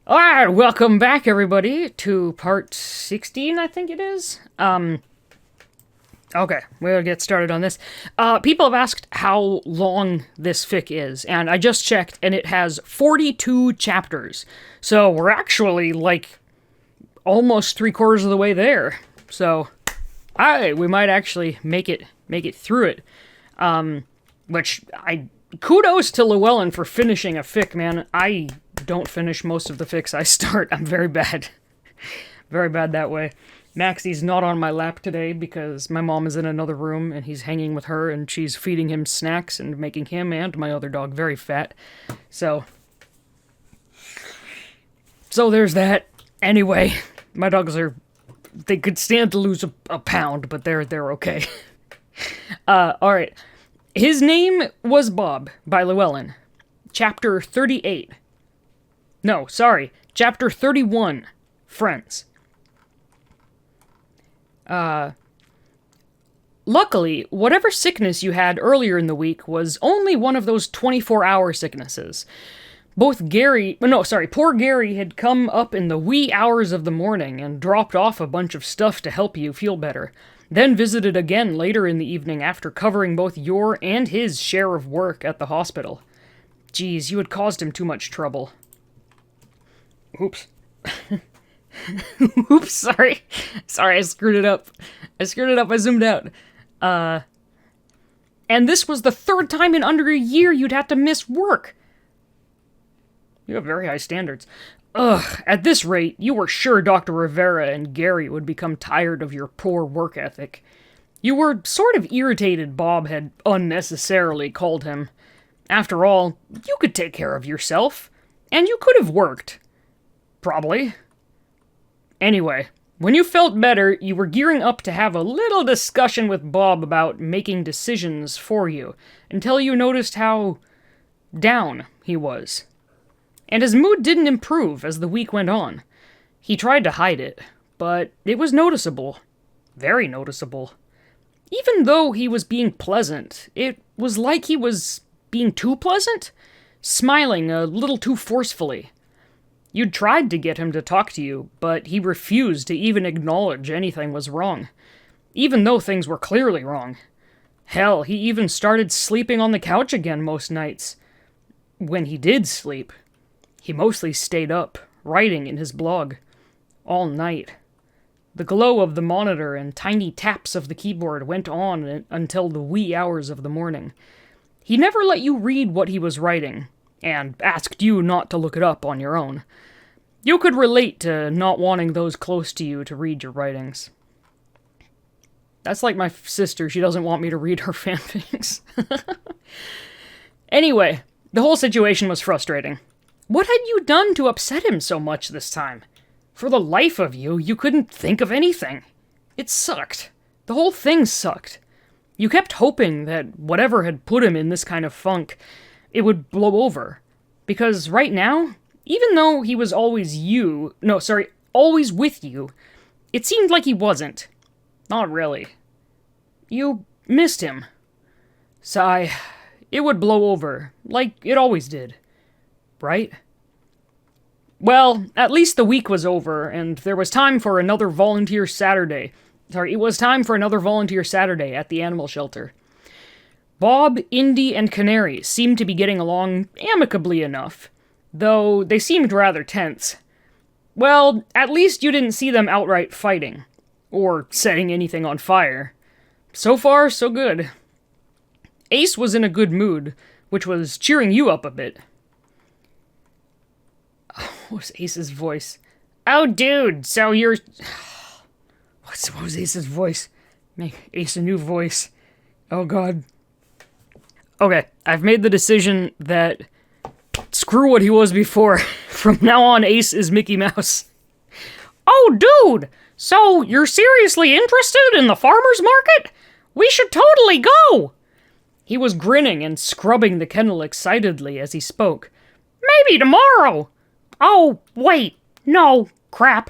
Alright, welcome back everybody to part 16, I think it is. Okay, we'll get started on this. People have asked how long this fic is, and I just checked, and it has 42 chapters. So we're actually, like, almost 3/4 of the way there. So, we might actually make it through it. Kudos to Llewellyn for finishing a fic, man. I don't finish most of the fics I start. I'm very bad. Very bad that way. Maxie's not on my lap today because my mom is in another room and he's hanging with her and she's feeding him snacks and making him and my other dog very fat. So there's that. Anyway, my dogs they could stand to lose a pound, but they're okay. Alright. His name was Bob by Llewellyn. Chapter 38. No, sorry. Chapter 31. Friends. Luckily, whatever sickness you had earlier in the week was only one of those 24-hour sicknesses. Poor Gary had come up in the wee hours of the morning and dropped off a bunch of stuff to help you feel better, then visited again later in the evening after covering both your and his share of work at the hospital. Geez, you had caused him too much trouble. Oops. Oops, sorry. Sorry, I screwed it up. I zoomed out. And this was the third time in under a year you'd had to miss work. You have very high standards. Ugh, at this rate, you were sure Dr. Rivera and Gary would become tired of your poor work ethic. You were sort of irritated Bob had unnecessarily called him. After all, you could take care of yourself, and you could have worked. Probably. Anyway, when you felt better, you were gearing up to have a little discussion with Bob about making decisions for you, until you noticed how down he was. And his mood didn't improve as the week went on. He tried to hide it, but it was noticeable. Very noticeable. Even though he was being pleasant, it was like he was being too pleasant, smiling a little too forcefully. You'd tried to get him to talk to you, but he refused to even acknowledge anything was wrong, even though things were clearly wrong. Hell, he even started sleeping on the couch again most nights. When he did sleep, he mostly stayed up, writing in his blog, all night. The glow of the monitor and tiny taps of the keyboard went on until the wee hours of the morning. He never let you read what he was writing, and asked you not to look it up on your own. You could relate to not wanting those close to you to read your writings. That's like my sister, she doesn't want me to read her fanfics. Anyway, the whole situation was frustrating. What had you done to upset him so much this time? For the life of you, you couldn't think of anything. It sucked. The whole thing sucked. You kept hoping that whatever had put him in this kind of funk, it would blow over. Because right now, even though he was always with you, it seemed like he wasn't. Not really. You missed him. Sigh, it would blow over, like it always did. Right? Well, at least the week was over, and there was time for another volunteer Saturday. It was time for another volunteer Saturday at the animal shelter. Bob, Indy, and Canary seemed to be getting along amicably enough, though they seemed rather tense. Well, at least you didn't see them outright fighting, or setting anything on fire. So far, so good. Ace was in a good mood, which was cheering you up a bit. What was Ace's voice? Oh, dude, so you're... What was Ace's voice? Make Ace a new voice. Oh, God. Okay, I've made the decision that... Screw what he was before. From now on, Ace is Mickey Mouse. Oh, dude! So, you're seriously interested in the farmer's market? We should totally go! He was grinning and scrubbing the kennel excitedly as he spoke. Maybe tomorrow! Oh, wait. No. Crap.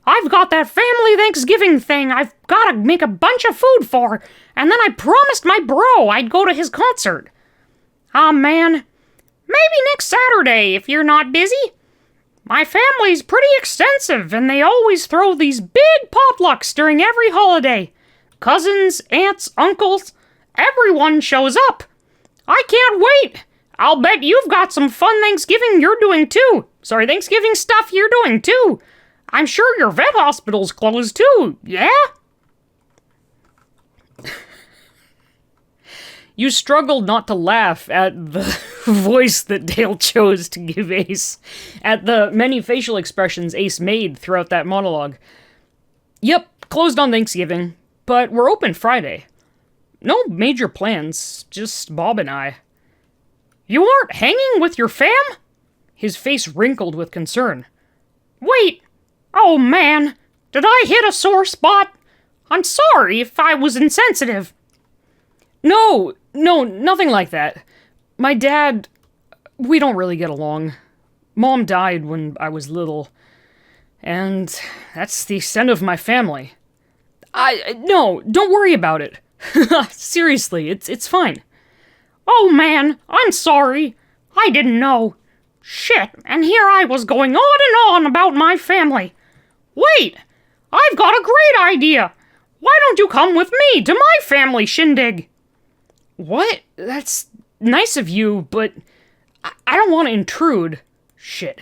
I've got that family Thanksgiving thing I've gotta make a bunch of food for, and then I promised my bro I'd go to his concert. Aw, man. Maybe next Saturday, if you're not busy. My family's pretty extensive, and they always throw these big potlucks during every holiday. Cousins, aunts, uncles, everyone shows up. I can't wait. I'll bet you've got some fun Thanksgiving Thanksgiving stuff you're doing too. I'm sure your vet hospital's closed too, yeah? You struggled not to laugh at the voice that Dale chose to give Ace, at the many facial expressions Ace made throughout that monologue. Yep, closed on Thanksgiving, but we're open Friday. No major plans, just Bob and I. You aren't hanging with your fam? His face wrinkled with concern. Wait! Oh man, did I hit a sore spot? I'm sorry if I was insensitive. No, nothing like that. My dad, we don't really get along. Mom died when I was little, and that's the extent of my family. No, don't worry about it. Seriously, it's fine. Oh man, I'm sorry. I didn't know. Shit, and here I was going on and on about my family. Wait, I've got a great idea. Why don't you come with me to my family shindig? What? That's nice of you, but I don't want to intrude. Shit,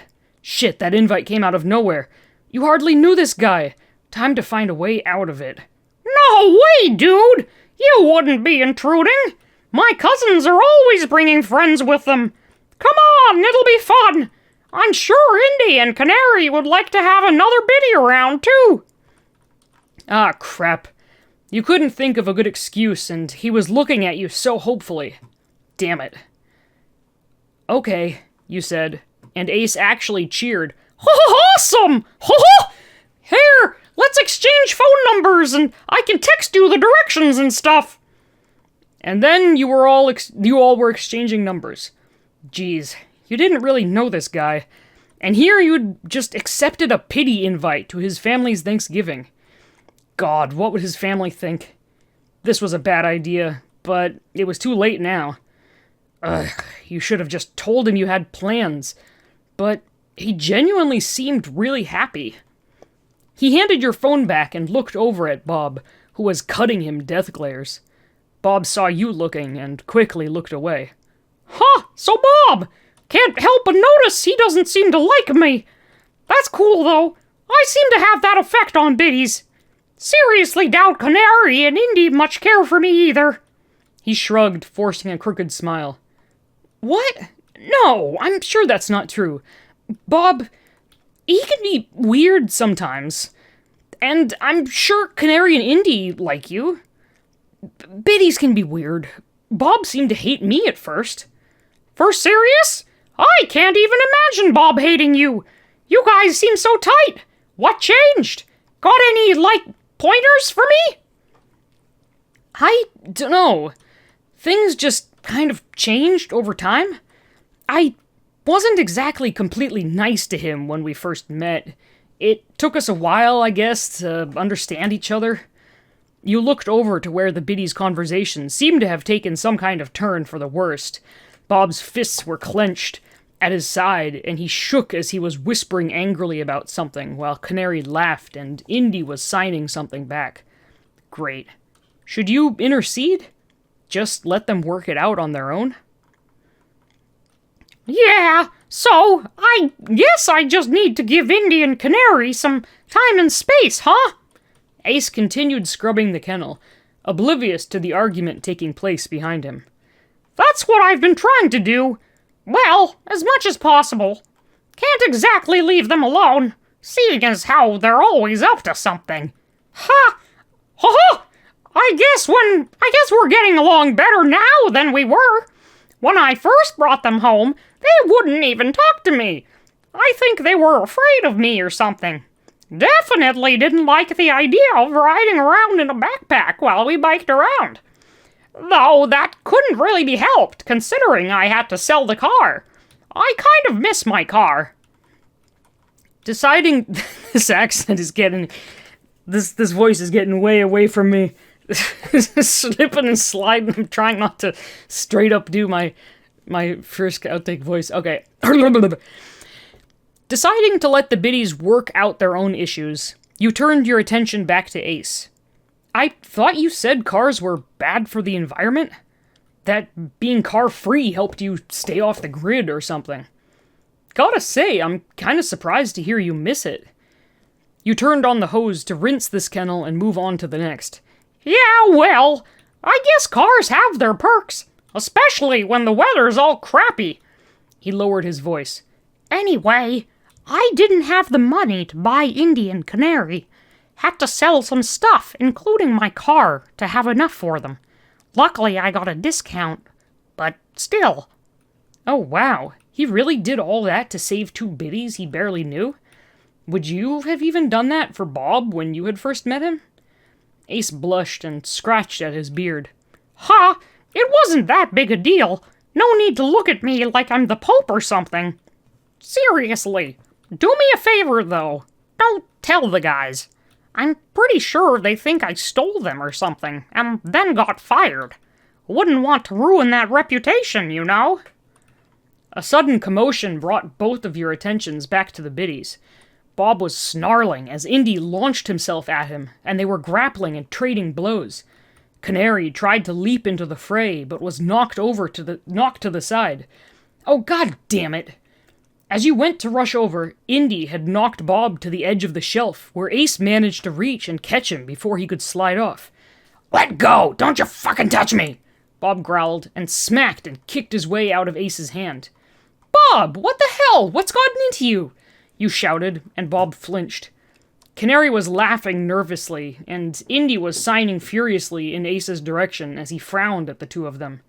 that invite came out of nowhere. You hardly knew this guy. Time to find a way out of it. No way, dude! You wouldn't be intruding! My cousins are always bringing friends with them. Come on, it'll be fun. I'm sure Indy and Canary would like to have another Bitty around, too. Ah, crap. You couldn't think of a good excuse, and he was looking at you so hopefully. Damn it. Okay, you said, and Ace actually cheered. Awesome! Here, let's exchange phone numbers, and I can text you the directions and stuff. And then you all were exchanging numbers. Geez, you didn't really know this guy. And here you'd just accepted a pity invite to his family's Thanksgiving. God, what would his family think? This was a bad idea, but it was too late now. You should have just told him you had plans. But he genuinely seemed really happy. He handed your phone back and looked over at Bob, who was cutting him death glares. Bob saw you looking and quickly looked away. So Bob! Can't help but notice he doesn't seem to like me. That's cool, though. I seem to have that effect on biddies. Seriously doubt Canary and Indy much care for me either. He shrugged, forcing a crooked smile. What? No, I'm sure that's not true. Bob, he can be weird sometimes. And I'm sure Canary and Indy like you. Biddies can be weird. Bob seemed to hate me at first. For serious? I can't even imagine Bob hating you. You guys seem so tight. What changed? Got any, pointers for me? I dunno. Things just kind of changed over time. I wasn't exactly completely nice to him when we first met. It took us a while, I guess, to understand each other. You looked over to where the biddies' conversation seemed to have taken some kind of turn for the worst. Bob's fists were clenched at his side, and he shook as he was whispering angrily about something, while Canary laughed and Indy was signing something back. Great. Should you intercede? Just let them work it out on their own? Yeah, so I guess I just need to give Indy and Canary some time and space, huh? Ace continued scrubbing the kennel, oblivious to the argument taking place behind him. That's what I've been trying to do. Well, as much as possible. Can't exactly leave them alone, seeing as how they're always up to something. Ha! Ha! I guess we're getting along better now than we were. When I first brought them home, they wouldn't even talk to me. I think they were afraid of me or something. Definitely didn't like the idea of riding around in a backpack while we biked around. Though that couldn't really be helped, considering I had to sell the car. I kind of miss my car. Deciding this accent is getting... This voice is getting way away from me. Slipping and sliding. I'm trying not to straight up do my first outtake voice. Okay. Deciding to let the biddies work out their own issues, you turned your attention back to Ace. I thought you said cars were bad for the environment? That being car-free helped you stay off the grid or something. Gotta say, I'm kinda surprised to hear you miss it. You turned on the hose to rinse this kennel and move on to the next. Yeah, well, I guess cars have their perks, especially when the weather's all crappy. He lowered his voice. Anyway, I didn't have the money to buy Indian Canary. Had to sell some stuff, including my car, to have enough for them. Luckily, I got a discount, but still. Oh, wow. He really did all that to save two biddies he barely knew? Would you have even done that for Bob when you had first met him? Ace blushed and scratched at his beard. Ha! It wasn't that big a deal. No need to look at me like I'm the Pope or something. Seriously. Do me a favor, though. Don't tell the guys. I'm pretty sure they think I stole them or something, and then got fired. Wouldn't want to ruin that reputation, you know. A sudden commotion brought both of your attentions back to the biddies. Bob was snarling as Indy launched himself at him, and they were grappling and trading blows. Canary tried to leap into the fray, but was knocked to the side. Oh, god damn it! As you went to rush over, Indy had knocked Bob to the edge of the shelf, where Ace managed to reach and catch him before he could slide off. Let go! Don't you fucking touch me! Bob growled, and smacked and kicked his way out of Ace's hand. Bob, what the hell? What's gotten into you? You shouted, and Bob flinched. Canary was laughing nervously, and Indy was signing furiously in Ace's direction as he frowned at the two of them.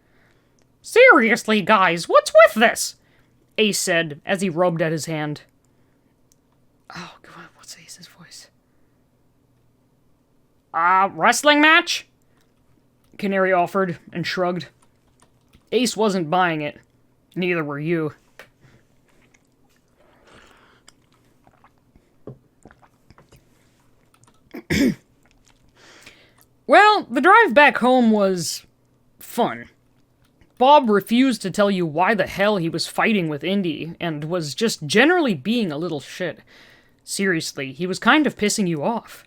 Seriously, guys, what's with this? Ace said as he rubbed at his hand. Oh, God, what's Ace's voice? Wrestling match? Canary offered and shrugged. Ace wasn't buying it. Neither were you. Well, the drive back home was fun. Bob refused to tell you why the hell he was fighting with Indy, and was just generally being a little shit. Seriously, he was kind of pissing you off.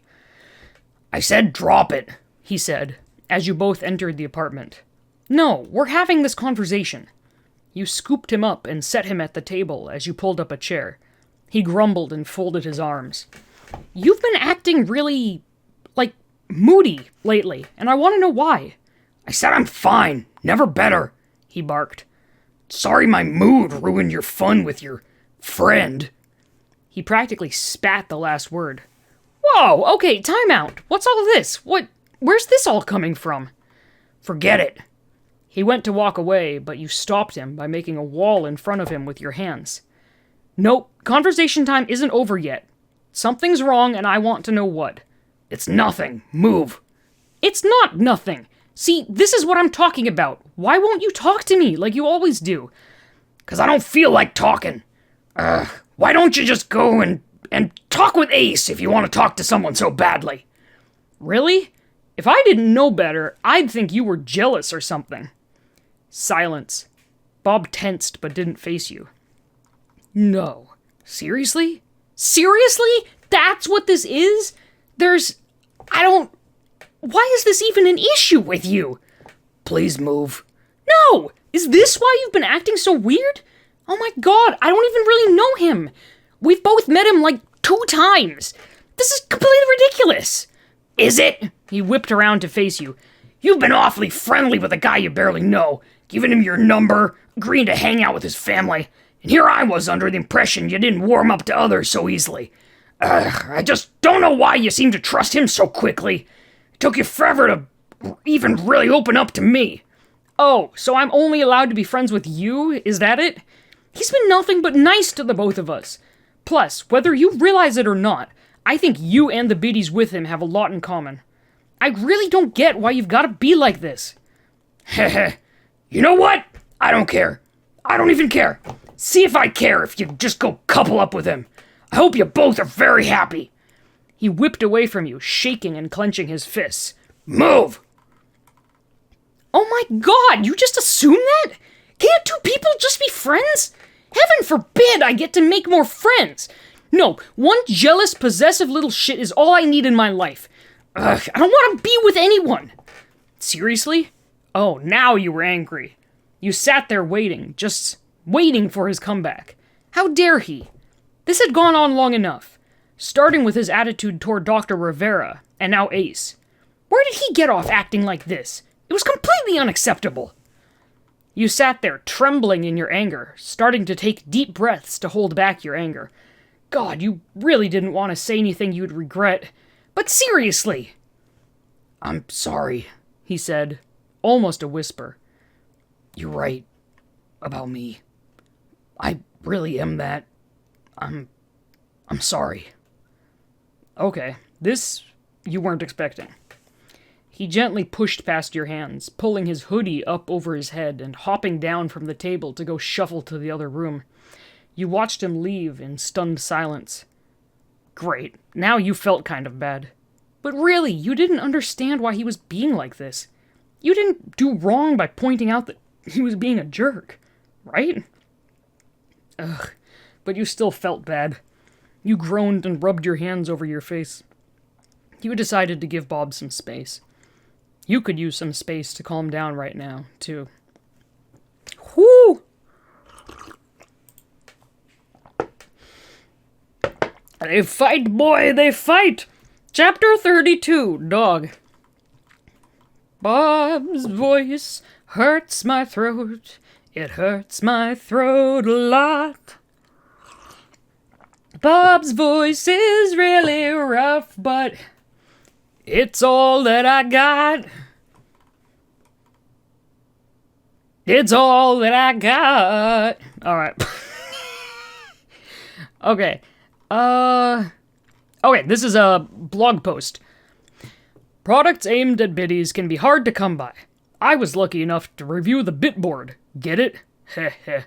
I said drop it, he said, as you both entered the apartment. No, we're having this conversation. You scooped him up and set him at the table as you pulled up a chair. He grumbled and folded his arms. You've been acting really, moody lately, and I want to know why. I said I'm fine, never better, he barked. Sorry my mood ruined your fun with your friend. He practically spat the last word. Whoa, okay, time out. What's all this? Where's this all coming from? Forget it. He went to walk away, but you stopped him by making a wall in front of him with your hands. Nope, conversation time isn't over yet. Something's wrong, and I want to know what. It's nothing. Move. It's not nothing. See, this is what I'm talking about. Why won't you talk to me like you always do? 'Cause I don't feel like talking. Why don't you just go and talk with Ace if you want to talk to someone so badly? Really? If I didn't know better, I'd think you were jealous or something. Silence. Bob tensed but didn't face you. No. Seriously? Seriously? That's what this is? Why is this even an issue with you? Please move. No! Is this why you've been acting so weird? Oh my god, I don't even really know him. We've both met him 2 times. This is completely ridiculous. Is it? He whipped around to face you. You've been awfully friendly with a guy you barely know, giving him your number, agreeing to hang out with his family, and here I was under the impression you didn't warm up to others so easily. I just don't know why you seem to trust him so quickly. It took you forever to even really open up to me. Oh, so I'm only allowed to be friends with you? Is that it? He's been nothing but nice to the both of us. Plus, whether you realize it or not, I think you and the biddies with him have a lot in common. I really don't get why you've got to be like this. Heh. You know what? I don't care. I don't even care. See if I care if you just go couple up with him. I hope you both are very happy. He whipped away from you, shaking and clenching his fists. Move! Oh my god, you just assume that? Can't two people just be friends? Heaven forbid I get to make more friends! No, one jealous, possessive little shit is all I need in my life. Ugh, I don't want to be with anyone! Seriously? Oh, now you were angry. You sat there waiting, just waiting for his comeback. How dare he? This had gone on long enough, starting with his attitude toward Dr. Rivera, and now Ace. Where did he get off acting like this? It was completely unacceptable. You sat there, trembling in your anger, starting to take deep breaths to hold back your anger. God, you really didn't want to say anything you'd regret. But seriously! I'm sorry, he said, almost a whisper. You're right. About me. I really am that. I'm sorry. Okay, this you weren't expecting. He gently pushed past your hands, pulling his hoodie up over his head and hopping down from the table to go shuffle to the other room. You watched him leave in stunned silence. Great, now you felt kind of bad. But really, you didn't understand why he was being like this. You didn't do wrong by pointing out that he was being a jerk, right? Ugh, but you still felt bad. You groaned and rubbed your hands over your face. You decided to give Bob some space. You could use some space to calm down right now, too. Whoo! They fight, boy, they fight! Chapter 32, Dog. Bob's voice hurts my throat. It hurts my throat a lot. Bob's voice is really rough, but it's all that I got. It's all that I got. Alright. Okay. Okay, this is a blog post. Products aimed at biddies can be hard to come by. I was lucky enough to review the Bitboard. Get it? Heh heh.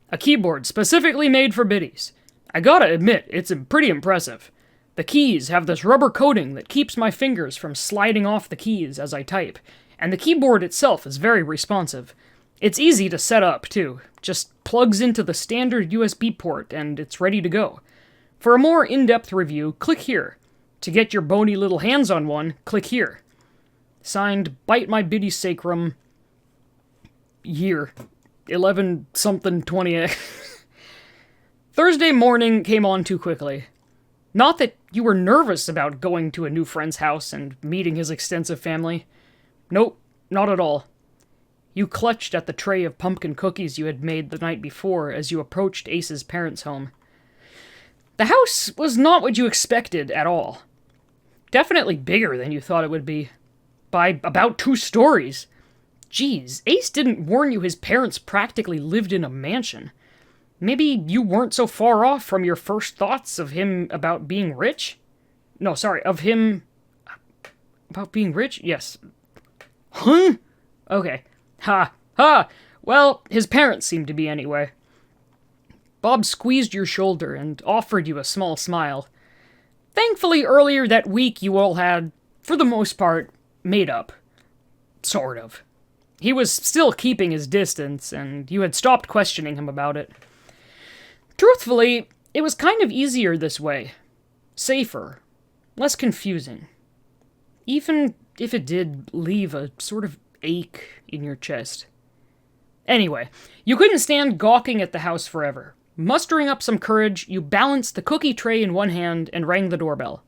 A keyboard specifically made for biddies. I gotta admit, it's pretty impressive. The keys have this rubber coating that keeps my fingers from sliding off the keys as I type, and the keyboard itself is very responsive. It's easy to set up, too. Just plugs into the standard USB port, and it's ready to go. For a more in-depth review, click here. To get your bony little hands on one, click here. Signed, Bite My Biddy Sacrum, year 11-something-20. Thursday morning came on too quickly. Not that you were nervous about going to a new friend's house and meeting his extensive family. Nope, not at all. You clutched at the tray of pumpkin cookies you had made the night before as you approached Ace's parents' home. The house was not what you expected at all. Definitely bigger than you thought it would be. By about 2 stories. Geez, Ace didn't warn you his parents practically lived in a mansion. Maybe you weren't so far off from your first thoughts of him about being rich? No, sorry, of him... about being rich? Yes. Huh? Okay. Ha! Ha! Well, his parents seemed to be anyway. Bob squeezed your shoulder and offered you a small smile. Thankfully, earlier that week you all had, for the most part, made up. Sort of. He was still keeping his distance, and you had stopped questioning him about it. Truthfully, it was kind of easier this way. Safer. Less confusing. Even if it did leave a sort of ache in your chest. Anyway, you couldn't stand gawking at the house forever. Mustering up some courage, you balanced the cookie tray in one hand and rang the doorbell.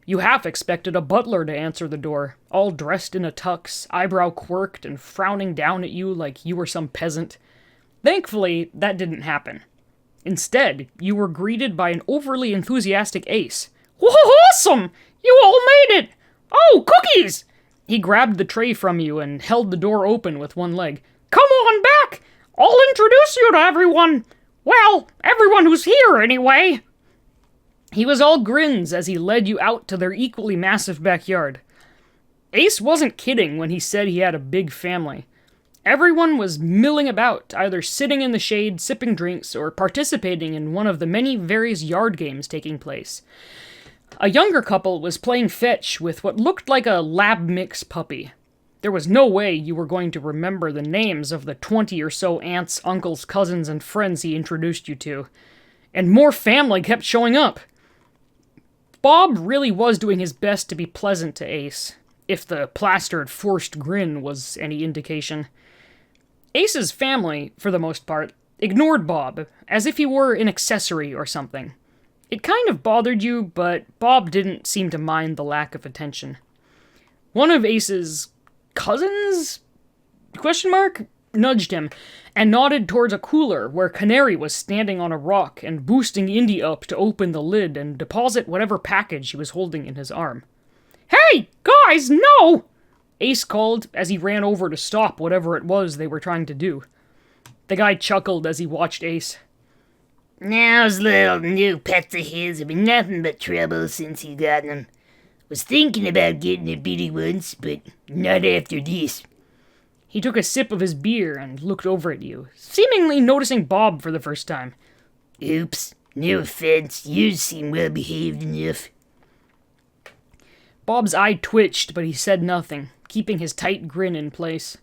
You half expected a butler to answer the door, all dressed in a tux, eyebrow quirked and frowning down at you like you were some peasant. Thankfully, that didn't happen. Instead, you were greeted by an overly enthusiastic Ace. Awesome! You all made it! Oh, cookies! He grabbed the tray from you and held the door open with one leg. Come on back! I'll introduce you to everyone! Well, everyone who's here, anyway! He was all grins as he led you out to their equally massive backyard. Ace wasn't kidding when he said he had a big family. Everyone was milling about, either sitting in the shade, sipping drinks, or participating in one of the many various yard games taking place. A younger couple was playing fetch with what looked like a lab mix puppy. There was no way you were going to remember the names of the 20 or so aunts, uncles, cousins, and friends he introduced you to. And more family kept showing up. Bob really was doing his best to be pleasant to Ace, if the plastered, forced grin was any indication. Ace's family, for the most part, ignored Bob, as if he were an accessory or something. It kind of bothered you, but Bob didn't seem to mind the lack of attention. One of Ace's cousins? Nudged him, and nodded towards a cooler where Canary was standing on a rock and boosting Indy up to open the lid and deposit whatever package he was holding in his arm. "Hey, guys, no!" Ace called as he ran over to stop whatever it was they were trying to do. The guy chuckled as he watched Ace. "Those little new pets of his have been nothing but trouble since he got them. Was thinking about getting a bitty once, but not after this." He took a sip of his beer and looked over at you, seemingly noticing Bob for the first time. "Oops, no offense, you seem well behaved enough." Bob's eye twitched, but he said nothing, keeping his tight grin in place.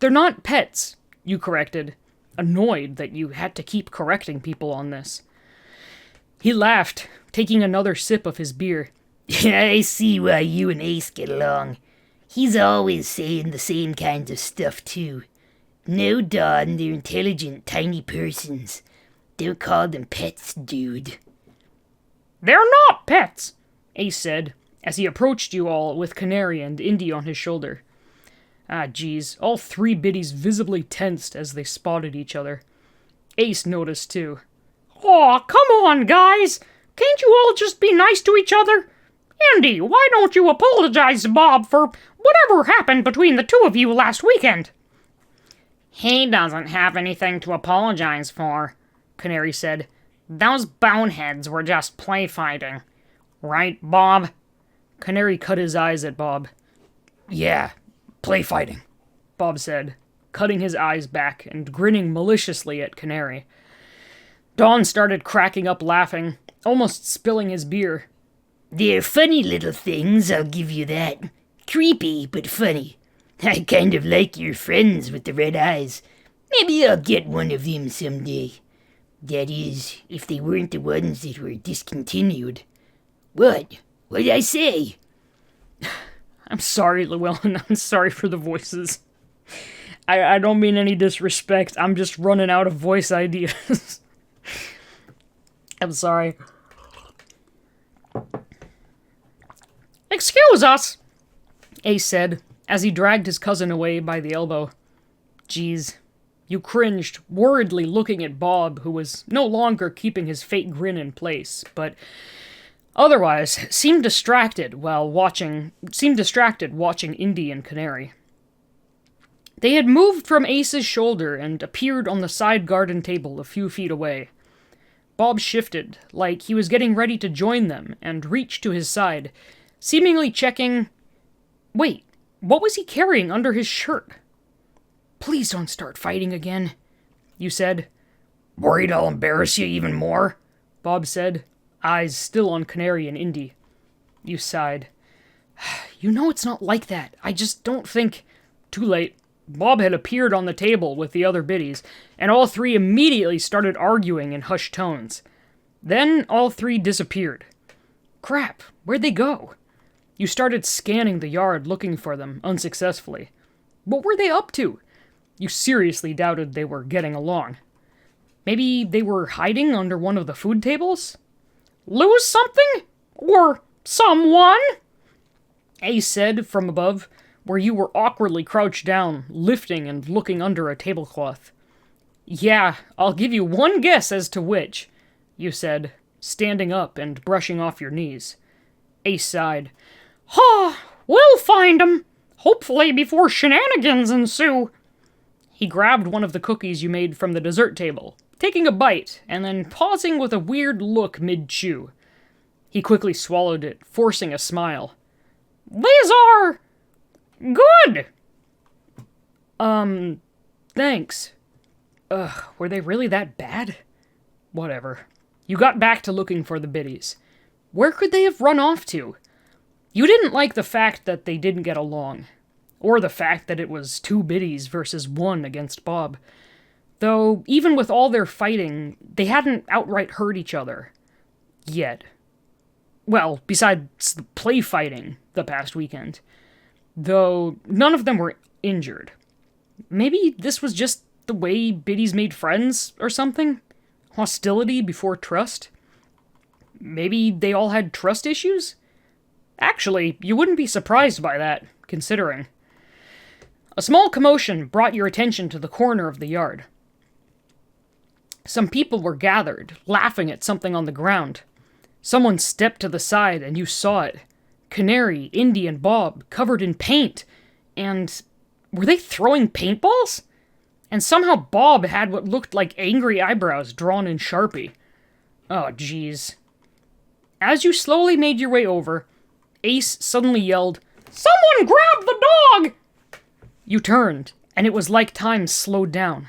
"They're not pets," you corrected, annoyed that you had to keep correcting people on this. He laughed, taking another sip of his beer. "I see why you and Ace get along. He's always saying the same kinds of stuff, too. No, Don, they're intelligent, tiny persons. Don't call them pets, dude." "They're not pets," Ace said, as he approached you all with Canary and Indy on his shoulder. Ah, geez, all three biddies visibly tensed as they spotted each other. Ace noticed, too. "Aw, come on, guys! Can't you all just be nice to each other? Indy, why don't you apologize to Bob for whatever happened between the two of you last weekend?" "He doesn't have anything to apologize for," Canary said. "Those boneheads were just play fighting. Right, Bob?" Canary cut his eyes at Bob. "Yeah, play fighting," Bob said, cutting his eyes back and grinning maliciously at Canary. Don started cracking up laughing, almost spilling his beer. "They're funny little things, I'll give you that. Creepy, but funny. I kind of like your friends with the red eyes. Maybe I'll get one of them someday. That is, if they weren't the ones that were discontinued." "What? What did I say?" I'm sorry, Llewellyn. I'm sorry for the voices. I don't mean any disrespect. I'm just running out of voice ideas. I'm sorry. "Excuse us," Ace said, as he dragged his cousin away by the elbow. Geez. You cringed, worriedly looking at Bob, who was no longer keeping his fake grin in place, but otherwise seemed distracted watching Indy and Canary. They had moved from Ace's shoulder and appeared on the side garden table a few feet away. Bob shifted, like he was getting ready to join them, and reached to his side, seemingly checking... Wait, what was he carrying under his shirt? "Please don't start fighting again," you said. "Worried I'll embarrass you even more?" Bob said, eyes still on Canary and Indy. You sighed. "You know it's not like that. I just don't think..." Too late. Bob had appeared on the table with the other biddies, and all three immediately started arguing in hushed tones. Then all three disappeared. Crap, where'd they go? You started scanning the yard looking for them, unsuccessfully. What were they up to? You seriously doubted they were getting along. Maybe they were hiding under one of the food tables? "Lose something? Or someone?" Ace said from above, where you were awkwardly crouched down, lifting and looking under a tablecloth. "Yeah, I'll give you one guess as to which," you said, standing up and brushing off your knees. Ace sighed. We'll find 'em. Hopefully before shenanigans ensue." He grabbed one of the cookies you made from the dessert table, taking a bite, and then pausing with a weird look mid-chew. He quickly swallowed it, forcing a smile. "These are... good!" Thanks. Were they really that bad? Whatever. You got back to looking for the biddies. Where could they have run off to? You didn't like the fact that they didn't get along. or the fact that it was 2 biddies versus 1 against Bob. Though, even with all their fighting, they hadn't outright hurt each other. Yet. Well, besides the play fighting the past weekend. Though, none of them were injured. Maybe this was just the way biddies made friends, or something? Hostility before trust? Maybe they all had trust issues? Actually, you wouldn't be surprised by that, considering. A small commotion brought your attention to the corner of the yard. Some people were gathered, laughing at something on the ground. Someone stepped to the side and you saw it. Canary, Indy, and Bob, covered in paint. And were they throwing paintballs? And somehow Bob had what looked like angry eyebrows drawn in Sharpie. Oh, jeez. As you slowly made your way over, Ace suddenly yelled, "Someone grab the dog!" You turned, and it was like time slowed down.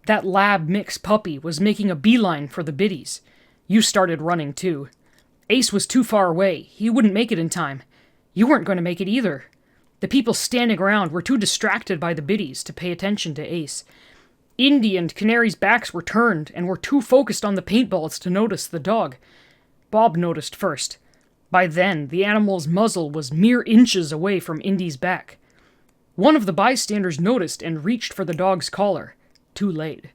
That lab mix puppy was making a beeline for the biddies. You started running too. Ace was too far away. He wouldn't make it in time. You weren't going to make it either. The people standing around were too distracted by the biddies to pay attention to Ace. Indy and Canary's backs were turned and were too focused on the paintballs to notice the dog. Bob noticed first. By then, the animal's muzzle was mere inches away from Indy's back. One of the bystanders noticed and reached for the dog's collar. Too late.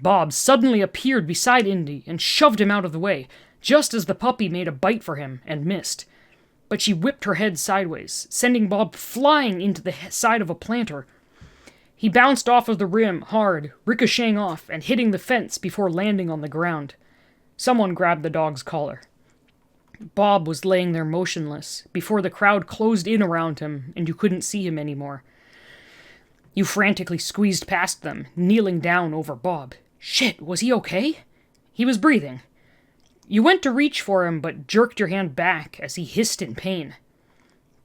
Bob suddenly appeared beside Indy and shoved him out of the way, just as the puppy made a bite for him and missed. But she whipped her head sideways, sending Bob flying into the side of a planter. He bounced off of the rim hard, ricocheting off and hitting the fence before landing on the ground. Someone grabbed the dog's collar. Bob was laying there motionless, before the crowd closed in around him and you couldn't see him anymore. You frantically squeezed past them, kneeling down over Bob. Shit, was he okay? He was breathing. You went to reach for him, but jerked your hand back as he hissed in pain.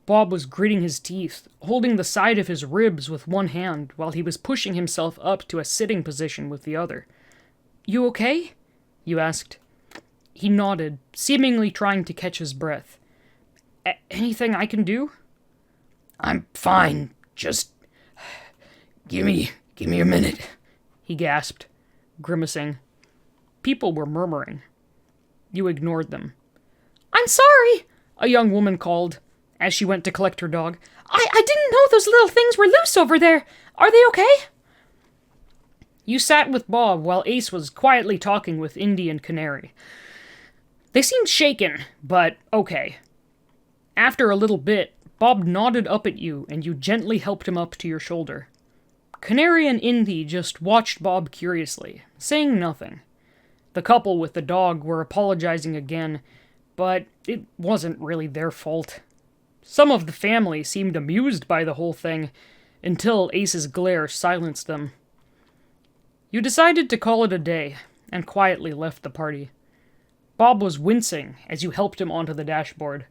Bob was gritting his teeth, holding the side of his ribs with one hand while he was pushing himself up to a sitting position with the other. "You okay?" you asked. He nodded, seemingly trying to catch his breath. "Anything I can do?" I'm fine. Just give me a minute," he gasped, grimacing. People were murmuring. You ignored them. "I'm sorry," a young woman called, as she went to collect her dog. I didn't know those little things were loose over there. Are they okay?" You sat with Bob while Ace was quietly talking with Indy and Canary. They seemed shaken, but okay. After a little bit, Bob nodded up at you and you gently helped him up to your shoulder. Canary and Indy just watched Bob curiously, saying nothing. The couple with the dog were apologizing again, but it wasn't really their fault. Some of the family seemed amused by the whole thing, until Ace's glare silenced them. You decided to call it a day, and quietly left the party. Bob was wincing as you helped him onto the dashboard.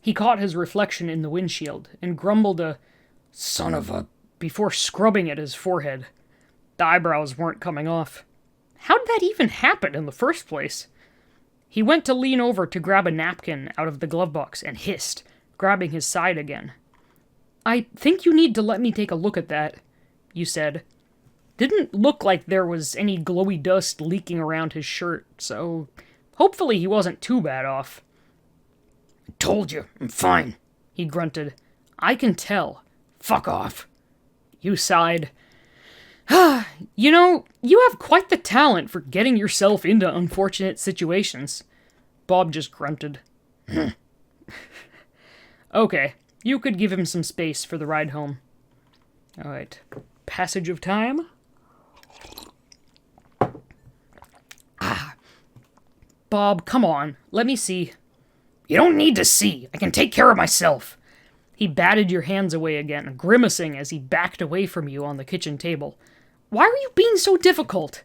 He caught his reflection in the windshield, and grumbled a "son of a" before scrubbing at his forehead. The eyebrows weren't coming off. How did that even happen in the first place? He went to lean over to grab a napkin out of the glove box and hissed, grabbing his side again. "I think you need to let me take a look at that," you said. Didn't look like there was any glowy dust leaking around his shirt, so hopefully he wasn't too bad off. "I told you, I'm fine," he grunted. "I can tell." "Fuck off." You sighed. You know, you have quite the talent for getting yourself into unfortunate situations. Bob just grunted. Okay, you could give him some space for the ride home. Alright, passage of time. Bob, come on, let me see. "You don't need to see. I can take care of myself." He batted your hands away again, grimacing as he backed away from you on the kitchen table. Why are you being so difficult?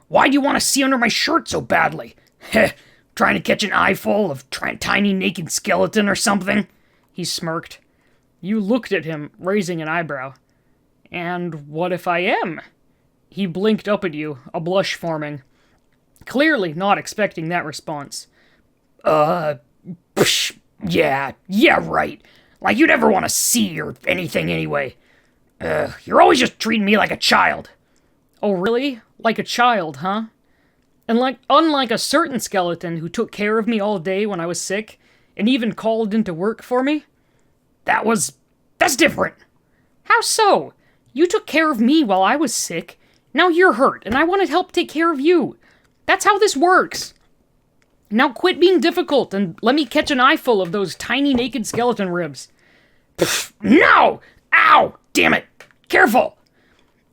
"Why do you want to see under my shirt so badly? Heh, trying to catch an eyeful of tiny naked skeleton or something?" He smirked. You looked at him, raising an eyebrow. "And what if I am?" He blinked up at you, a blush forming. Clearly not expecting that response. Psh, yeah, right. Like you'd ever want to see or anything anyway. You're always just treating me like a child. Oh, really? Like a child, huh? And unlike a certain skeleton who took care of me all day when I was sick, and even called into work for me? That's different. How so? You took care of me while I was sick. Now you're hurt, and I want to help take care of you. That's how this works. Now quit being difficult and let me catch an eyeful of those tiny naked skeleton ribs. No! Ow! Damn it! Careful!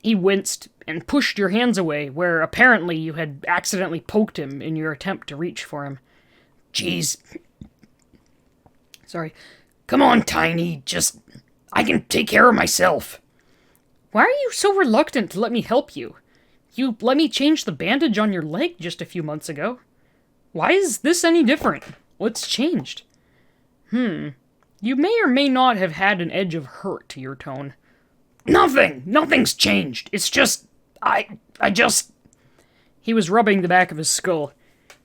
He winced and pushed your hands away, where apparently you had accidentally poked him in your attempt to reach for him. Jeez. Sorry. Come on, Tiny. I can take care of myself. Why are you so reluctant to let me help you? You let me change the bandage on your leg just a few months ago. Why is this any different? What's changed? You may or may not have had an edge of hurt to your tone. Nothing's changed. It's just, I just... He was rubbing the back of his skull.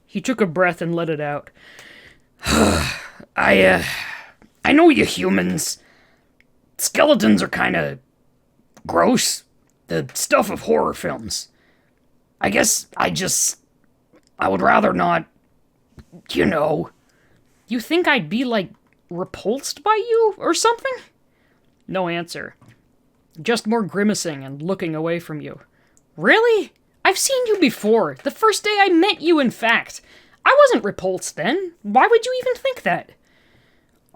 He took a breath and let it out. I know you humans. Skeletons are kinda gross. The stuff of horror films. I guess I would rather not, you know. You think I'd be, repulsed by you or something? No answer. Just more grimacing and looking away from you. Really? I've seen you before. The first day I met you, in fact. I wasn't repulsed then. Why would you even think that?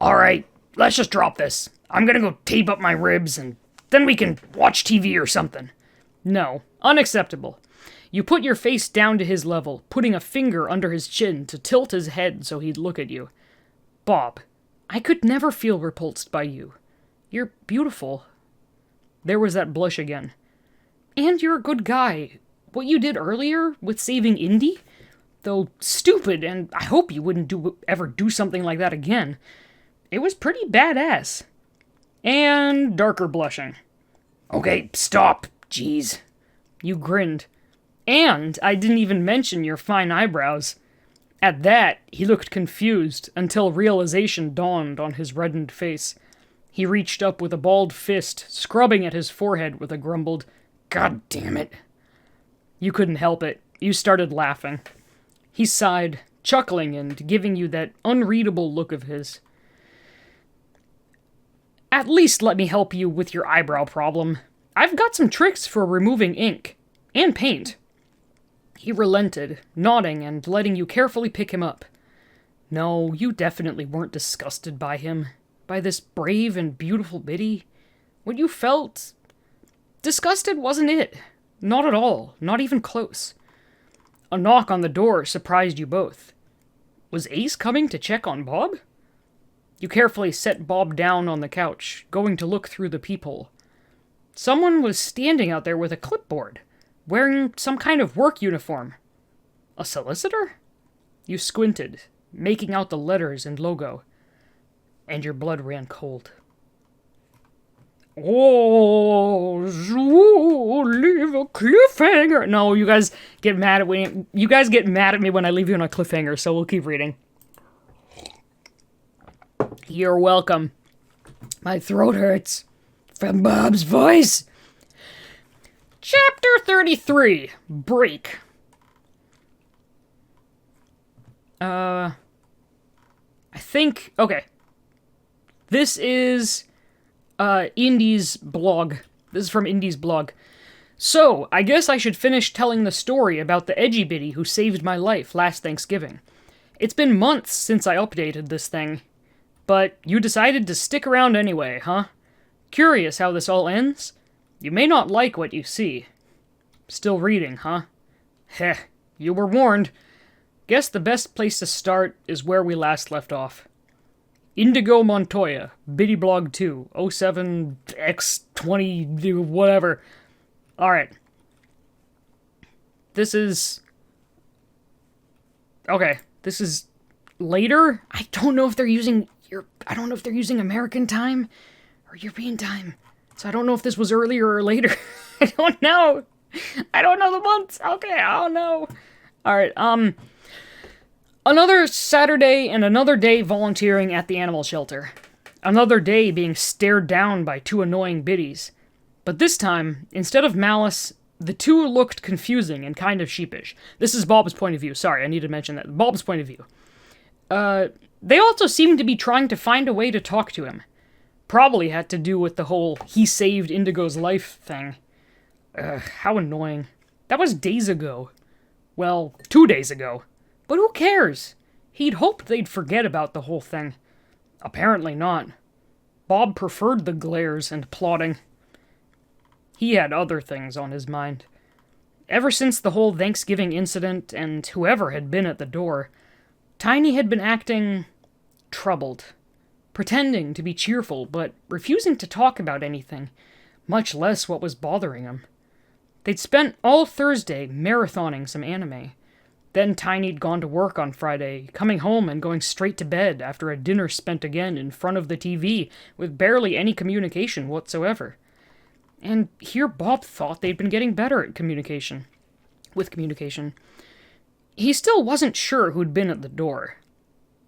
Alright, let's just drop this. I'm gonna go tape up my ribs and then we can watch TV or something. No. Unacceptable. You put your face down to his level, putting a finger under his chin to tilt his head so he'd look at you. Bob, I could never feel repulsed by you. You're beautiful. There was that blush again. And you're a good guy. What you did earlier with saving Indy? Though stupid, and I hope you wouldn't ever do something like that again. It was pretty badass. And darker blushing. Okay, stop. Jeez. You grinned. And I didn't even mention your fine eyebrows. At that, he looked confused until realization dawned on his reddened face. He reached up with a balled fist, scrubbing at his forehead with a grumbled, "God damn it." You couldn't help it. You started laughing. He sighed, chuckling and giving you that unreadable look of his. At least let me help you with your eyebrow problem. I've got some tricks for removing ink. And paint. He relented, nodding and letting you carefully pick him up. No, you definitely weren't disgusted by him. By this brave and beautiful Bitty. What you felt... Disgusted wasn't it. Not at all. Not even close. A knock on the door surprised you both. Was Ace coming to check on Bob? You carefully set Bob down on the couch, going to look through the peephole. Someone was standing out there with a clipboard, wearing some kind of work uniform. A solicitor? You squinted, making out the letters and logo, and your blood ran cold. Oh, leave a cliffhanger. No, you guys get mad at me. You guys get mad at me when I leave you on a cliffhanger, so we'll keep reading. You're welcome. My throat hurts. From Bob's voice. Chapter 33. Break. I think... Okay. This is... Indy's blog. This is from Indy's blog. So, I guess I should finish telling the story about the edgy bitty who saved my life last Thanksgiving. It's been months since I updated this thing. But you decided to stick around anyway, huh? Curious how this all ends? You may not like what you see. Still reading, huh? Heh, you were warned. Guess the best place to start is where we last left off. Indigo Montoya, Bittyblog 2, 07X20, whatever. Alright. This is... Okay, this is later? I don't know if they're using American time or European time. So I don't know if this was earlier or later. I don't know. I don't know the months. Okay, I don't know. Alright, Another Saturday and another day volunteering at the animal shelter. Another day being stared down by two annoying biddies. But this time, instead of malice, the two looked confusing and kind of sheepish. This is Bob's point of view. Sorry, I need to mention that. Bob's point of view. They also seemed to be trying to find a way to talk to him. Probably had to do with the whole he saved Indigo's life thing. How annoying. That was days ago. Well, 2 days ago. But who cares? He'd hoped they'd forget about the whole thing. Apparently not. Bob preferred the glares and plotting. He had other things on his mind. Ever since the whole Thanksgiving incident and whoever had been at the door, Tiny had been acting troubled. Pretending to be cheerful, but refusing to talk about anything, much less what was bothering him. They'd spent all Thursday marathoning some anime. Then Tiny'd gone to work on Friday, coming home and going straight to bed after a dinner spent again in front of the TV with barely any communication whatsoever. And here Bob thought they'd been getting better at communication. He still wasn't sure who'd been at the door.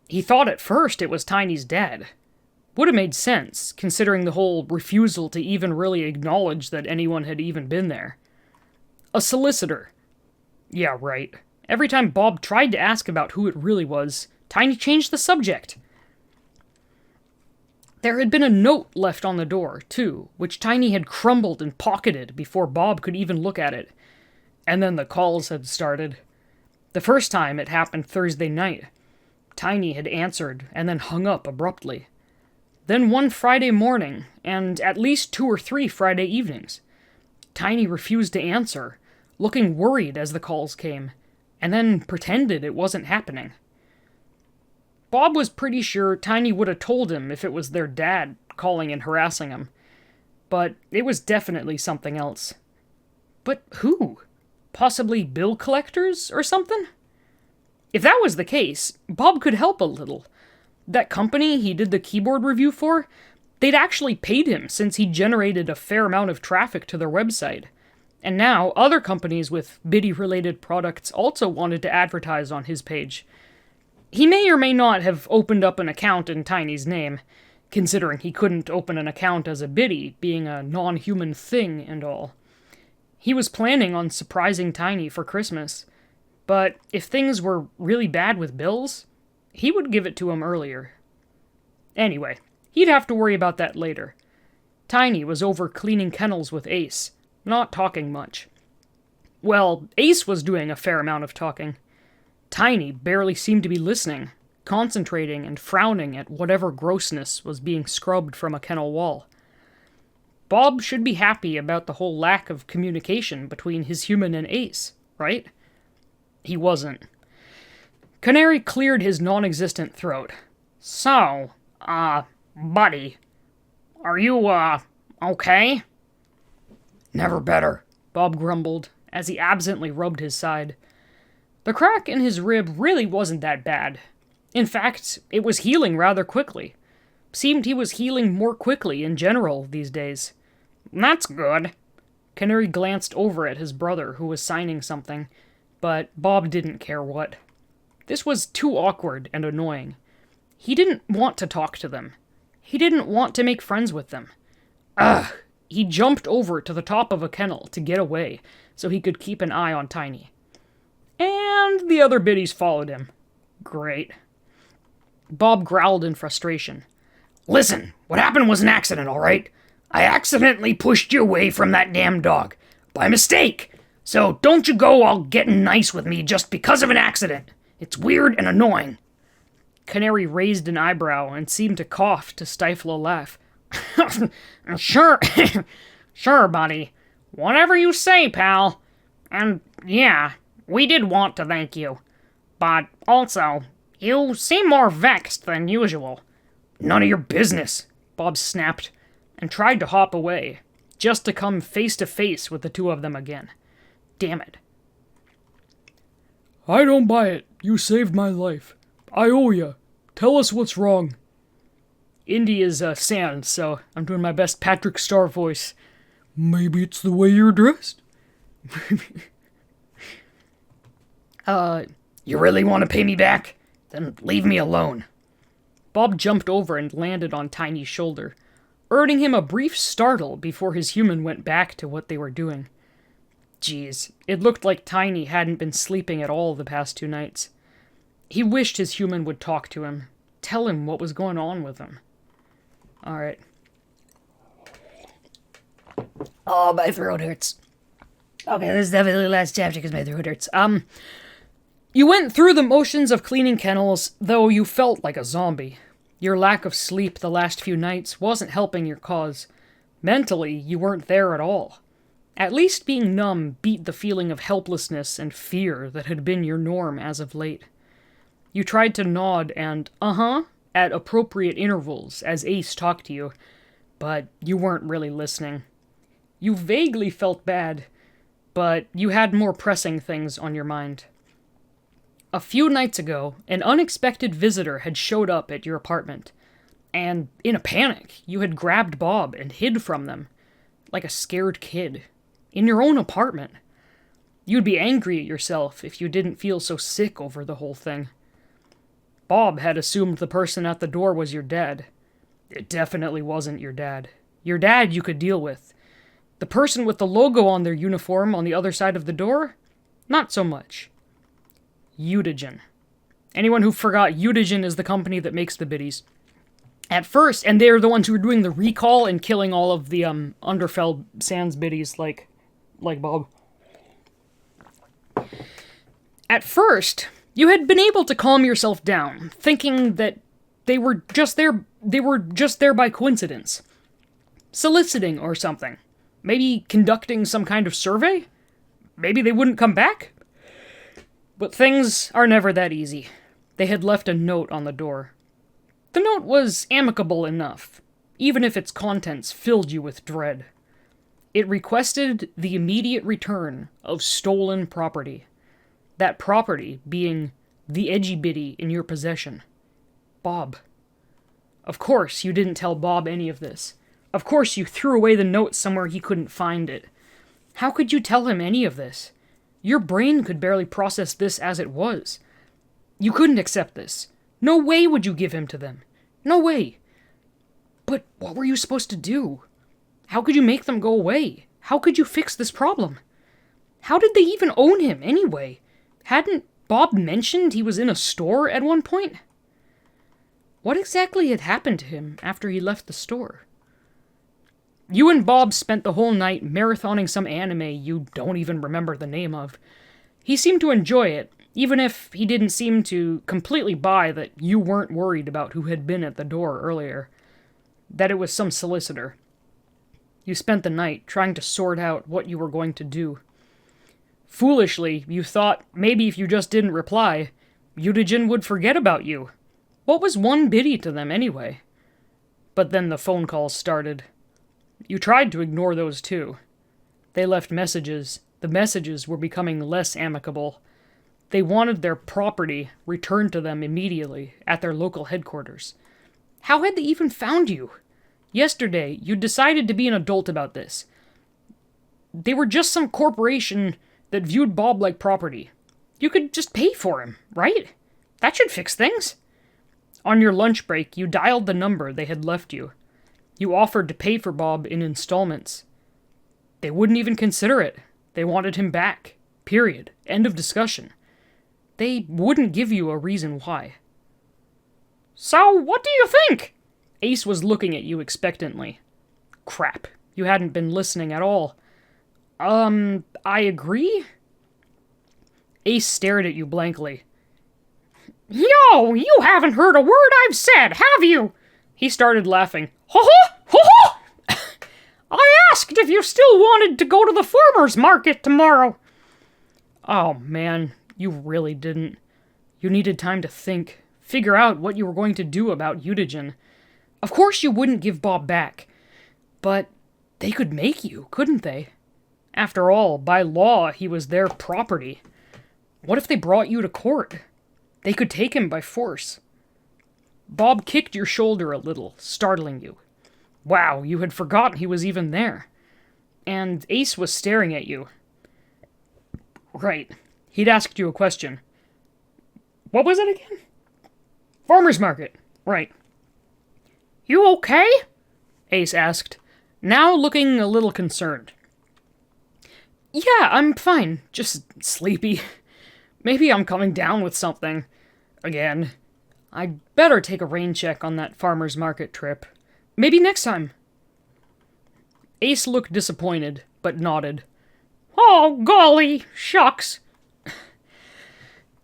He thought at first it was Tiny's dad. Would have made sense, considering the whole refusal to even really acknowledge that anyone had even been there. A solicitor. Yeah, right. Every time Bob tried to ask about who it really was, Tiny changed the subject. There had been a note left on the door, too, which Tiny had crumbled and pocketed before Bob could even look at it. And then the calls had started. The first time it happened Thursday night. Tiny had answered and then hung up abruptly. Then one Friday morning, and at least 2 or 3 Friday evenings. Tiny refused to answer, looking worried as the calls came, and then pretended it wasn't happening. Bob was pretty sure Tiny would have told him if it was their dad calling and harassing him, but it was definitely something else. But who? Possibly bill collectors or something? If that was the case, Bob could help a little. That company he did the keyboard review for, they'd actually paid him since he generated a fair amount of traffic to their website. And now, other companies with Bitty-related products also wanted to advertise on his page. He may or may not have opened up an account in Tiny's name, considering he couldn't open an account as a Bitty, being a non-human thing and all. He was planning on surprising Tiny for Christmas, but if things were really bad with bills, he would give it to him earlier. Anyway, he'd have to worry about that later. Tiny was over cleaning kennels with Ace, not talking much. Well, Ace was doing a fair amount of talking. Tiny barely seemed to be listening, concentrating and frowning at whatever grossness was being scrubbed from a kennel wall. Bob should be happy about the whole lack of communication between his human and Ace, right? He wasn't. Canary cleared his non-existent throat. So, buddy, are you, okay? Never better, Bob grumbled, as he absently rubbed his side. The crack in his rib really wasn't that bad. In fact, it was healing rather quickly. Seemed he was healing more quickly in general these days. That's good. Canary glanced over at his brother, who was signing something, but Bob didn't care what. This was too awkward and annoying. He didn't want to talk to them. He didn't want to make friends with them. Ugh! He jumped over to the top of a kennel to get away, so he could keep an eye on Tiny. And the other biddies followed him. Great. Bob growled in frustration. Listen, what happened was an accident, all right? I accidentally pushed you away from that damn dog. By mistake. So don't you go all getting nice with me just because of an accident. It's weird and annoying. Canary raised an eyebrow and seemed to cough to stifle a laugh. Sure. Sure, buddy. Whatever you say, pal. And yeah, we did want to thank you. But also, you seem more vexed than usual. None of your business, Bob snapped, and tried to hop away, just to come face to face with the two of them again. Damn it. I don't buy it. You saved my life. I owe ya. Tell us what's wrong. Indy is sand, so I'm doing my best Patrick Star voice. Maybe it's the way you're dressed. You really want to pay me back? Then leave me alone. Bob jumped over and landed on Tiny's shoulder, earning him a brief startle before his human went back to what they were doing. Geez, it looked like Tiny hadn't been sleeping at all the past 2 nights. He wished his human would talk to him, tell him what was going on with him. Alright. Oh, my throat hurts. Okay, this is definitely the last chapter because my throat hurts. You went through the motions of cleaning kennels, though you felt like a zombie. Your lack of sleep the last few nights wasn't helping your cause. Mentally, you weren't there at all. At least being numb beat the feeling of helplessness and fear that had been your norm as of late. You tried to nod and at appropriate intervals as Ace talked to you, but you weren't really listening. You vaguely felt bad, but you had more pressing things on your mind. A few nights ago, an unexpected visitor had showed up at your apartment, and in a panic, you had grabbed Bob and hid from them, like a scared kid, in your own apartment. You'd be angry at yourself if you didn't feel so sick over the whole thing. Bob had assumed the person at the door was your dad. It definitely wasn't your dad. Your dad you could deal with. The person with the logo on their uniform on the other side of the door? Not so much. Utagen. Anyone who forgot, Utagen is the company that makes the biddies. At first, and they're the ones who were doing the recall and killing all of the Underfell Sands biddies like Bob. At first, you had been able to calm yourself down, thinking that they were just there by coincidence. Soliciting or something. Maybe conducting some kind of survey? Maybe they wouldn't come back? But things are never that easy. They had left a note on the door. The note was amicable enough, even if its contents filled you with dread. It requested the immediate return of stolen property. That property being the edgy biddy in your possession. Bob. Of course you didn't tell Bob any of this. Of course you threw away the note somewhere he couldn't find it. How could you tell him any of this? Your brain could barely process this as it was. You couldn't accept this. No way would you give him to them. No way. But what were you supposed to do? How could you make them go away? How could you fix this problem? How did they even own him, anyway? Hadn't Bob mentioned he was in a store at one point? What exactly had happened to him after he left the store? You and Bob spent the whole night marathoning some anime you don't even remember the name of. He seemed to enjoy it, even if he didn't seem to completely buy that you weren't worried about who had been at the door earlier. That it was some solicitor. You spent the night trying to sort out what you were going to do. Foolishly, you thought maybe if you just didn't reply, Utagen would forget about you. What was one biddy to them anyway? But then the phone calls started. You tried to ignore those too. They left messages. The messages were becoming less amicable. They wanted their property returned to them immediately at their local headquarters. How had they even found you? Yesterday, you decided to be an adult about this. They were just some corporation that viewed Bob like property. You could just pay for him, right? That should fix things. On your lunch break, you dialed the number they had left you. You offered to pay for Bob in installments. They wouldn't even consider it. They wanted him back. Period. End of discussion. They wouldn't give you a reason why. So, what do you think? Ace was looking at you expectantly. Crap. You hadn't been listening at all. I agree? Ace stared at you blankly. Yo, you haven't heard a word I've said, have you? He started laughing. Ha-ha! Ha-ha! I asked if you still wanted to go to the farmer's market tomorrow. Oh, man, you really didn't. You needed time to think, figure out what you were going to do about Utagen. Of course you wouldn't give Bob back. But they could make you, couldn't they? After all, by law, he was their property. What if they brought you to court? They could take him by force. Bob kicked your shoulder a little, startling you. Wow, you had forgotten he was even there. And Ace was staring at you. Right. He'd asked you a question. What was it again? Farmer's market. Right. You okay? Ace asked, now looking a little concerned. Yeah, I'm fine. Just sleepy. Maybe I'm coming down with something. Again. I'd better take a rain check on that farmer's market trip. Maybe next time. Ace looked disappointed, but nodded. Oh, golly, shucks.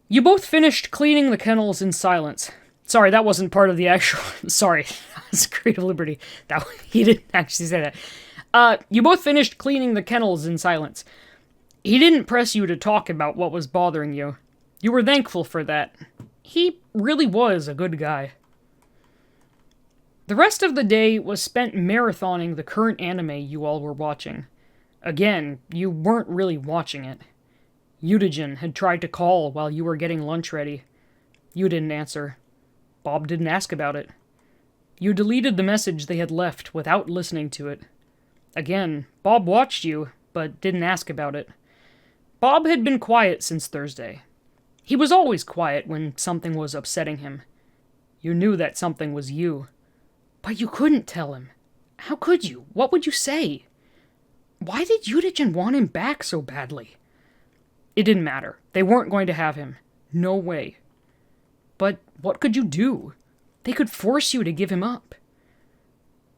You both finished cleaning the kennels in silence. Sorry, that wasn't part of the actual... Sorry, that was Creative Liberty. He didn't actually say that. You both finished cleaning the kennels in silence. He didn't press you to talk about what was bothering you. You were thankful for that. He really was a good guy. The rest of the day was spent marathoning the current anime you all were watching. Again, you weren't really watching it. Eutygen had tried to call while you were getting lunch ready. You didn't answer. Bob didn't ask about it. You deleted the message they had left without listening to it. Again, Bob watched you, but didn't ask about it. Bob had been quiet since Thursday. He was always quiet when something was upsetting him. You knew that something was you. But you couldn't tell him. How could you? What would you say? Why did Eutygen want him back so badly? It didn't matter. They weren't going to have him. No way. But what could you do? They could force you to give him up.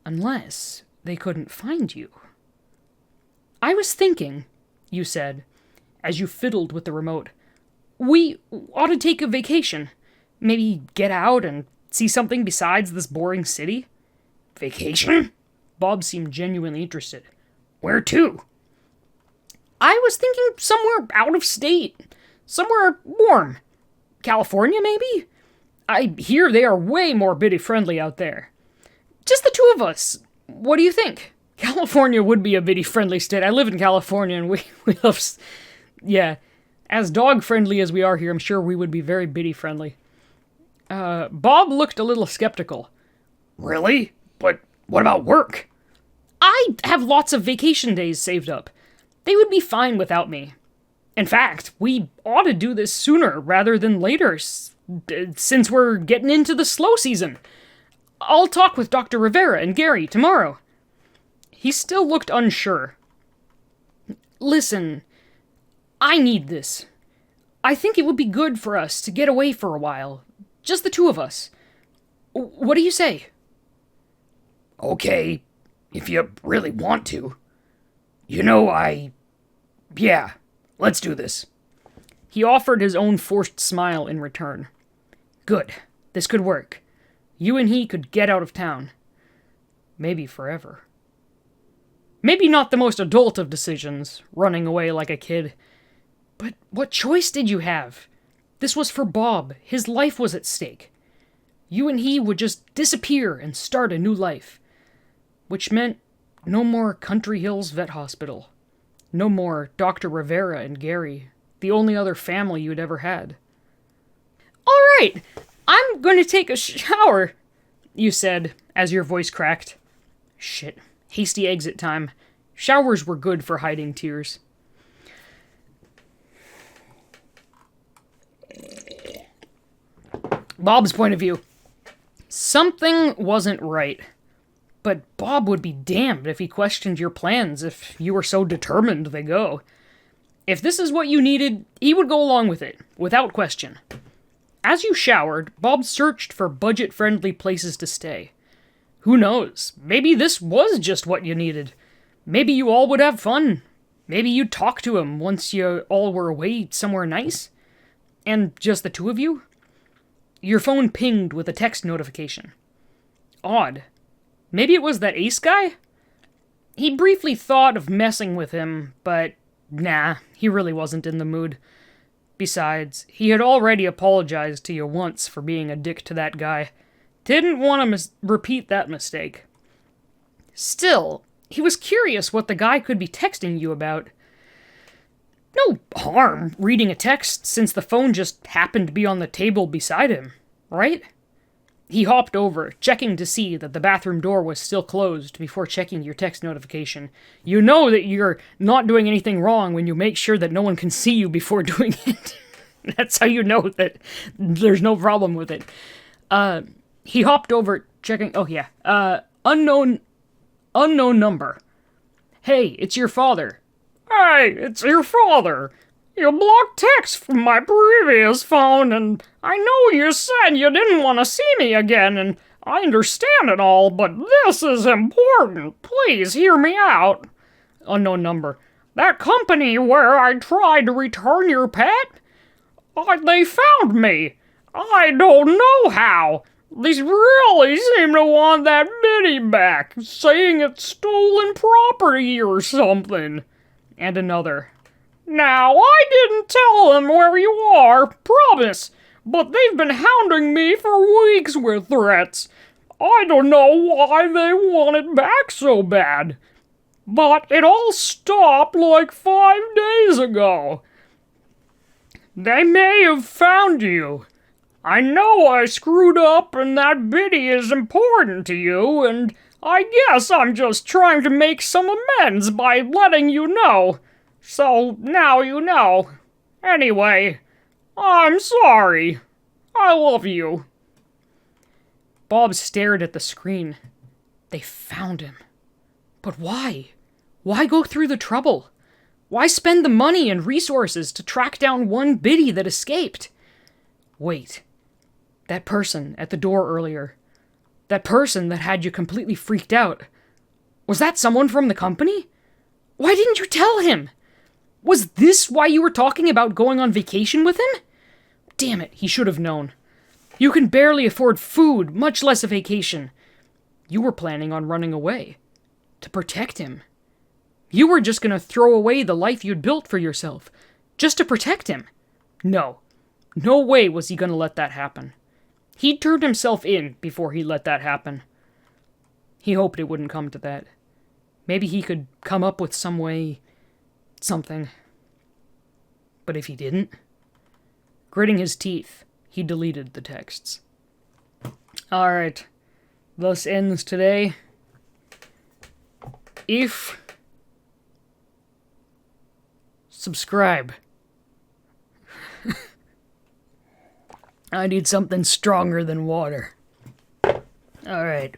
Unless they couldn't find you. I was thinking, you said, as you fiddled with the remote, we ought to take a vacation. Maybe get out and see something besides this boring city. Vacation? Bob seemed genuinely interested. Where to? I was thinking somewhere out of state. Somewhere warm. California, maybe? I hear they are way more biddy-friendly out there. Just the two of us. What do you think? California would be a biddy-friendly state. I live in California and we love... Yeah. As dog-friendly as we are here, I'm sure we would be very biddy-friendly. Bob looked a little skeptical. Really? But what about work? I have lots of vacation days saved up. They would be fine without me. In fact, we ought to do this sooner rather than later, since we're getting into the slow season. I'll talk with Dr. Rivera and Gary tomorrow. He still looked unsure. Listen, I need this. I think it would be good for us to get away for a while. Just the two of us. What do you say? Okay, if you really want to. Yeah, let's do this. He offered his own forced smile in return. Good, this could work. You and he could get out of town. Maybe forever. Maybe not the most adult of decisions, running away like a kid. But what choice did you have? This was for Bob. His life was at stake. You and he would just disappear and start a new life. Which meant no more Country Hills Vet Hospital. No more Dr. Rivera and Gary, the only other family you'd ever had. All right, I'm going to take a shower, you said, as your voice cracked. Shit, hasty exit time. Showers were good for hiding tears. Bob's point of view. Something wasn't right. But Bob would be damned if he questioned your plans if you were so determined they go. If this is what you needed, he would go along with it, without question. As you showered, Bob searched for budget-friendly places to stay. Who knows? Maybe this was just what you needed. Maybe you all would have fun. Maybe you'd talk to him once you all were away somewhere nice. And just the two of you? Your phone pinged with a text notification. Odd. Maybe it was that Ace guy? He briefly thought of messing with him, but nah, he really wasn't in the mood. Besides, he had already apologized to you once for being a dick to that guy. Didn't want to repeat that mistake. Still, he was curious what the guy could be texting you about. No harm reading a text since the phone just happened to be on the table beside him, right? He hopped over, checking to see that the bathroom door was still closed before checking your text notification. You know that you're not doing anything wrong when you make sure that no one can see you before doing it. That's how you know that there's no problem with it. He hopped over, Checking. Oh, yeah. Unknown number. Hey, it's your father. Hey, it's your father. You blocked text from my previous phone, and I know you said you didn't want to see me again, and I understand it all, but this is important. Please hear me out. Unknown number. That company where I tried to return your pet? They found me. I don't know how. They really seem to want that Bitty back, saying it's stolen property or something. And another. Now, I didn't tell them where you are, promise, but they've been hounding me for weeks with threats. I don't know why they want it back so bad. But it all stopped like 5 days ago. They may have found you. I know I screwed up and that Bitty is important to you, and I guess I'm just trying to make some amends by letting you know. So now you know. Anyway, I'm sorry. I love you. Bob stared at the screen. They found him. But why? Why go through the trouble? Why spend the money and resources to track down one Bitty that escaped? Wait. That person at the door earlier. That person that had you completely freaked out. Was that someone from the company? Why didn't you tell him? Was this why you were talking about going on vacation with him? Damn it, he should have known. You can barely afford food, much less a vacation. You were planning on running away. To protect him. You were just gonna throw away the life you'd built for yourself. Just to protect him. No. No way was he gonna let that happen. He turned himself in before he let that happen. He hoped it wouldn't come to that. Maybe he could come up with some way... something. But if he didn't... Gritting his teeth, he deleted the texts. Alright. Thus ends today. If... subscribe. I need something stronger than water. Alright.